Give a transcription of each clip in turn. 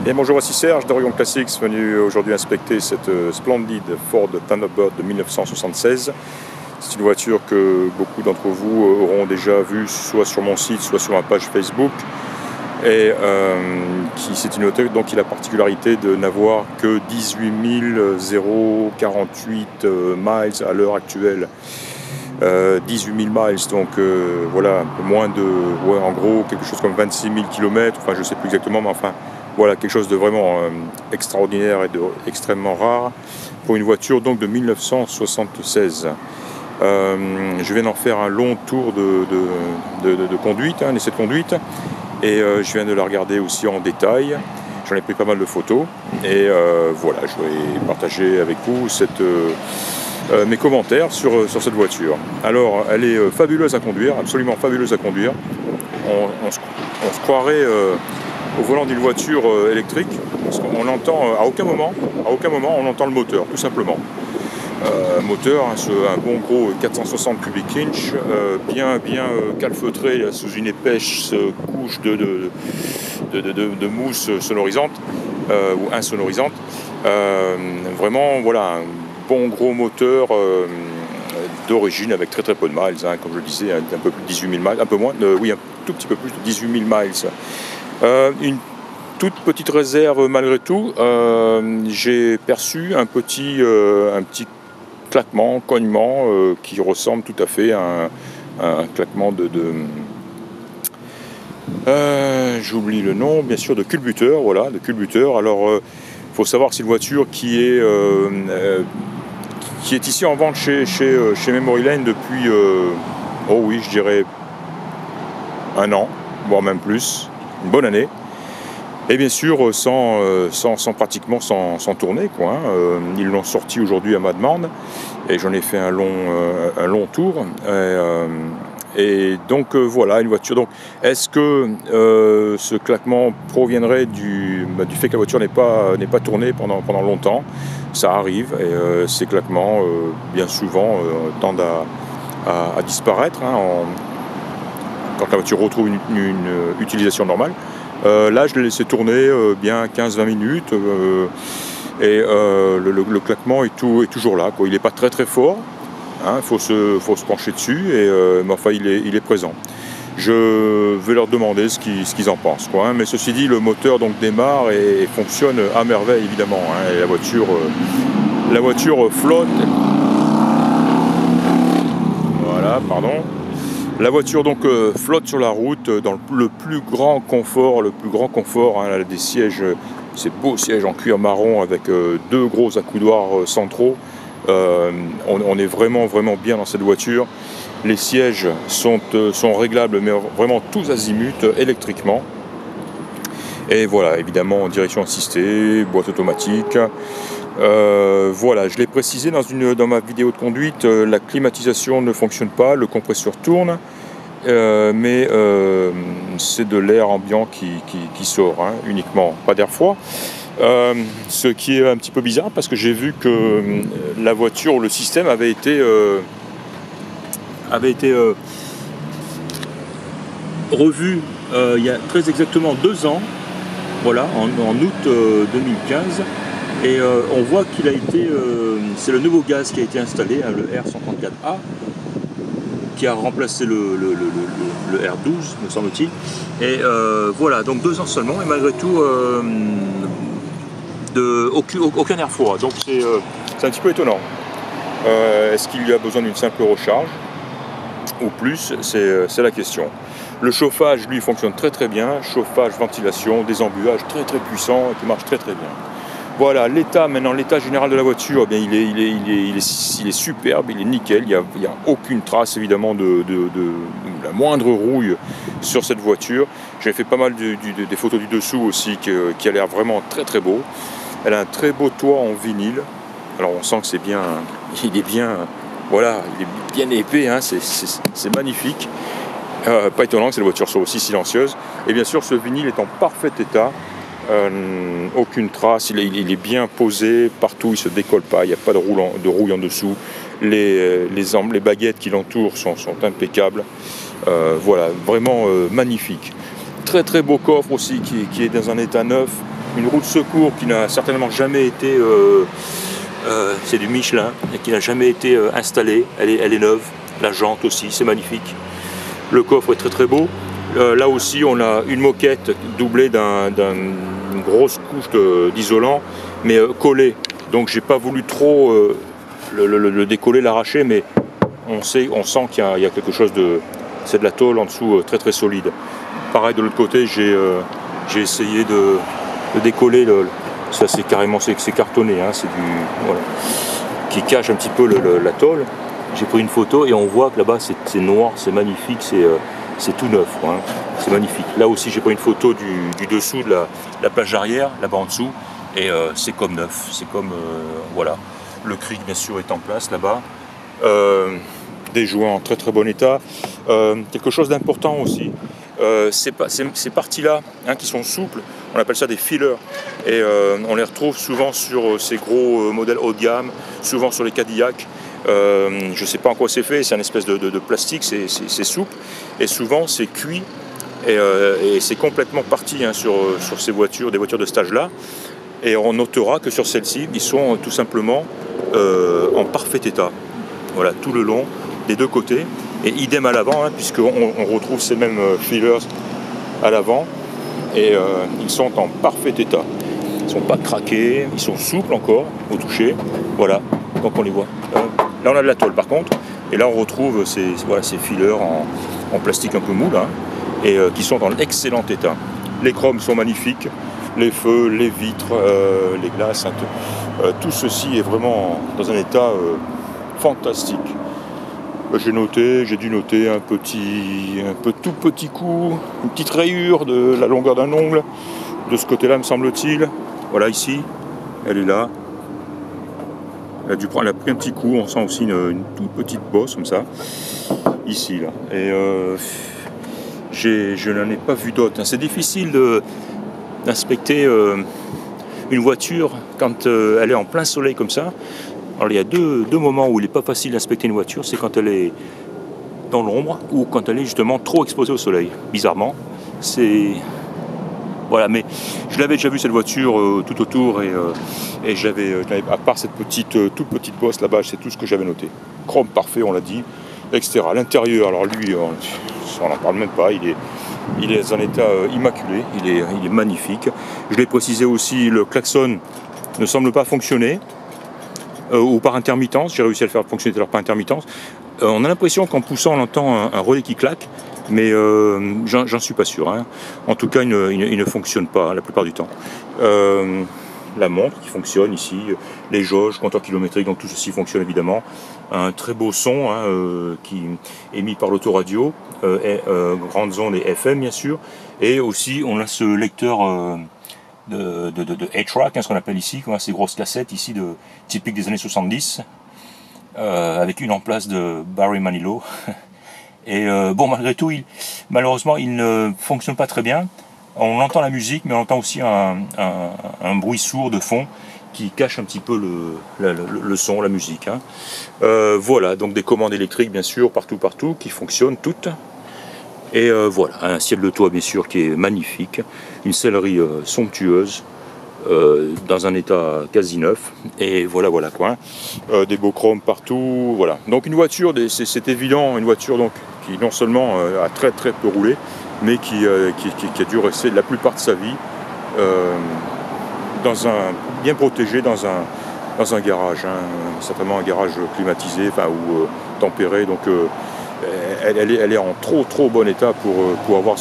Et bonjour, voici Serge d'Orion Classics, venu aujourd'hui inspecter cette splendide Ford Thunderbird de 1976. C'est une voiture que beaucoup d'entre vous auront déjà vue soit sur mon site, soit sur ma page Facebook. Et c'est une voiture donc, qui a la particularité de n'avoir que 18 048 miles à l'heure actuelle. 18 000 miles, donc voilà, un peu moins de, ouais, en gros quelque chose comme 26 000 km, enfin je ne sais plus exactement, mais enfin voilà, quelque chose de vraiment extraordinaire et extrêmement rare pour une voiture donc de 1976. Je viens d'en faire un long tour de conduite, un essai de conduite, et je viens de la regarder aussi en détail. J'en ai pris pas mal de photos, et voilà, je vais partager avec vous mes commentaires sur cette voiture. Alors, elle est fabuleuse à conduire, absolument fabuleuse à conduire. On se croirait au volant d'une voiture électrique, parce qu'on entend à aucun moment on entend le moteur, tout simplement. Moteur, hein, un bon gros 460 cubic inch, bien calfeutré sous une épaisse couche de mousse sonorisante ou insonorisante. Vraiment, voilà, un bon gros moteur d'origine avec très peu de miles, hein, comme je le disais, un peu plus de 18 000 miles, un peu moins, oui, un tout petit peu plus de 18 000 miles. Une toute petite réserve malgré tout, j'ai perçu un petit claquement, cognement qui ressemble tout à fait à un claquement j'oublie le nom, bien sûr, de culbuteur, voilà, de culbuteur. Alors, faut savoir que c'est une voiture qui est ici en vente chez Memory Lane depuis, oh oui, je dirais un an, voire même plus, une bonne année. Et bien sûr, pratiquement sans tourner, quoi, hein. Ils l'ont sorti aujourd'hui à ma demande, et j'en ai fait un long tour. Et donc voilà, une voiture. Donc, est-ce que ce claquement proviendrait du fait que la voiture n'est pas tournée pendant longtemps? Ça arrive, et ces claquements, bien souvent, tendent à disparaître, hein, quand la voiture retrouve une utilisation normale. Là, je l'ai laissé tourner bien 15-20 minutes, et le claquement est toujours là, quoi. Il n'est pas très fort. Il faut se pencher dessus, mais enfin il est présent. Je vais leur demander ce qu'ils en pensent, quoi, hein. Mais ceci dit, le moteur donc démarre et fonctionne à merveille, évidemment, hein. Et la voiture flotte. Voilà, pardon. La voiture donc flotte sur la route dans le plus grand confort, hein. Elle a des sièges, ces beaux sièges en cuir marron avec deux gros accoudoirs centraux. On est vraiment bien dans cette voiture. Les sièges sont réglables, mais vraiment tous azimuts, électriquement. Et voilà, évidemment, direction assistée, boîte automatique. Voilà, je l'ai précisé dans ma vidéo de conduite, la climatisation ne fonctionne pas, le compresseur tourne, mais c'est de l'air ambiant qui sort, hein, uniquement, pas d'air froid. Ce qui est un petit peu bizarre, parce que j'ai vu que la voiture, le système avait été revu il y a très exactement 2 ans, voilà, en août 2015, et on voit qu'il a été, c'est le nouveau gaz qui a été installé, hein, le R134A, qui a remplacé le R12, me semble-t-il, et voilà, donc 2 ans seulement, et malgré tout aucun air froid, donc c'est un petit peu étonnant. Est-ce qu'il y a besoin d'une simple recharge ou plus? C'est la question. Le chauffage, lui, fonctionne très bien. Chauffage, ventilation, des embuages très puissants et qui marchent très bien. Voilà, l'état général de la voiture, eh bien, il est superbe, il est nickel. Il n'y a aucune trace, évidemment, de la moindre rouille sur cette voiture. J'ai fait pas mal des photos du dessous aussi, qui a l'air vraiment très beau. Elle a un très beau toit en vinyle. Alors on sent que il est bien épais, hein, c'est magnifique. Pas étonnant que cette voiture soit aussi silencieuse. Et bien sûr, ce vinyle est en parfait état. Aucune trace, il est bien posé partout, il ne se décolle pas, il n'y a pas de rouille en dessous. Les baguettes qui l'entourent sont impeccables. Voilà, vraiment magnifique. Très beau coffre aussi qui est dans un état neuf. une roue de secours qui n'a certainement jamais été, c'est du Michelin, et qui n'a jamais été installée, elle est neuve, la jante aussi, c'est magnifique. Le coffre est très très beau. Là aussi on a une moquette doublée d'une grosse couche d'isolant, mais collée. Donc j'ai pas voulu trop le décoller, l'arracher, mais on sent qu'il y a quelque chose de... C'est de la tôle en dessous très très solide. Pareil de l'autre côté, j'ai essayé de décoller, ça c'est carrément c'est cartonné, hein, c'est du... Voilà, qui cache un petit peu la tôle. J'ai pris une photo et on voit que là-bas c'est noir, c'est magnifique, c'est tout neuf, hein. C'est magnifique. Là aussi j'ai pris une photo du dessous de la plage arrière, là-bas en dessous, et c'est comme neuf, c'est comme... voilà. Le cric bien sûr est en place là-bas. Des joints en très très bon état. Quelque chose d'important aussi, ces parties-là, hein, qui sont souples, on appelle ça des fillers, et on les retrouve souvent sur ces gros modèles haut de gamme, souvent sur les Cadillac. Je ne sais pas en quoi c'est fait, c'est une espèce de plastique, c'est souple, et souvent c'est cuit, et c'est complètement parti, hein, sur ces voitures, des voitures de cet âge-là, et on notera que sur celles-ci, ils sont tout simplement en parfait état, voilà, tout le long, des deux côtés, et idem à l'avant, hein, puisqu'on retrouve ces mêmes fillers à l'avant, et ils sont en parfait état. Ils ne sont pas craqués, ils sont souples encore au toucher, voilà, donc on les voit. Là on a de la tôle par contre, et là on retrouve ces fillers en plastique un peu mou, là, et qui sont en excellent état. Les chromes sont magnifiques, les feux, les vitres, les glaces, hein, tout ceci est vraiment dans un état fantastique. J'ai dû noter un tout petit coup, une petite rayure de la longueur d'un ongle, de ce côté-là me semble-t-il. Voilà, ici, elle est là. Elle a pris un petit coup, on sent aussi une toute petite bosse comme ça, ici, là. Et je n'en ai pas vu d'autres. C'est difficile d'inspecter une voiture quand elle est en plein soleil comme ça. Alors il y a deux moments où il n'est pas facile d'inspecter une voiture, c'est quand elle est dans l'ombre ou quand elle est justement trop exposée au soleil. Bizarrement, c'est... Voilà, mais je l'avais déjà vu cette voiture tout autour, et j'avais, à part cette toute petite bosse là-bas, c'est tout ce que j'avais noté. Chrome parfait, on l'a dit, etc. L'intérieur, alors lui, on n'en parle même pas, il est dans un état immaculé, il est magnifique. Je l'ai précisé aussi, le klaxon ne semble pas fonctionner, ou par intermittence, j'ai réussi à le faire fonctionner alors par intermittence. On a l'impression qu'en poussant on entend un relais qui claque, mais j'en suis pas sûr, hein. En tout cas il ne fonctionne pas, hein, la plupart du temps. La montre qui fonctionne ici, les jauges, compteur kilométrique, donc tout ceci fonctionne évidemment. Un très beau son, hein, qui est émis par l'autoradio, grande zone et FM bien sûr, et aussi on a ce lecteur de 8-track, hein, ce qu'on appelle ici, quoi, ces grosses cassettes ici typiques des années 70, avec une en place de Barry Manilow. Et bon, malgré tout, malheureusement, il ne fonctionne pas très bien. On entend la musique, mais on entend aussi un bruit sourd de fond qui cache un petit peu le son, la musique, hein. Voilà, donc des commandes électriques, bien sûr, partout, qui fonctionnent toutes. Et voilà, un ciel de toit bien sûr qui est magnifique, une sellerie somptueuse, dans un état quasi neuf, et voilà quoi, des beaux chromes partout, voilà. Donc une voiture, c'est évident, une voiture donc qui non seulement a très peu roulé, mais qui a dû rester la plupart de sa vie bien protégé dans un garage, hein, certainement un garage climatisé, enfin, ou tempéré, donc elle est en trop bon état pour avoir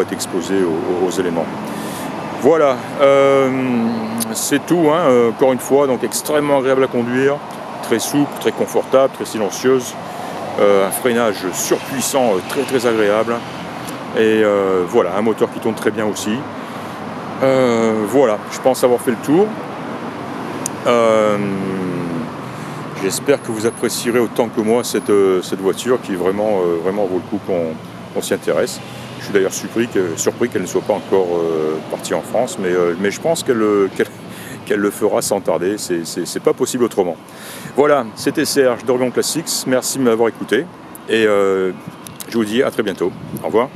été exposée aux éléments. Voilà, c'est tout, hein, encore une fois, donc extrêmement agréable à conduire, très souple, très confortable, très silencieuse, un freinage surpuissant, très agréable, et voilà, un moteur qui tourne très bien aussi. Voilà, je pense avoir fait le tour. J'espère que vous apprécierez autant que moi cette voiture qui vraiment vaut le coup qu'on s'y intéresse. Je suis d'ailleurs surpris qu'elle ne soit pas encore partie en France, mais je pense qu'elle le fera sans tarder, c'est pas possible autrement. Voilà, c'était Serge d'Orion Classics, merci de m'avoir écouté, et je vous dis à très bientôt. Au revoir.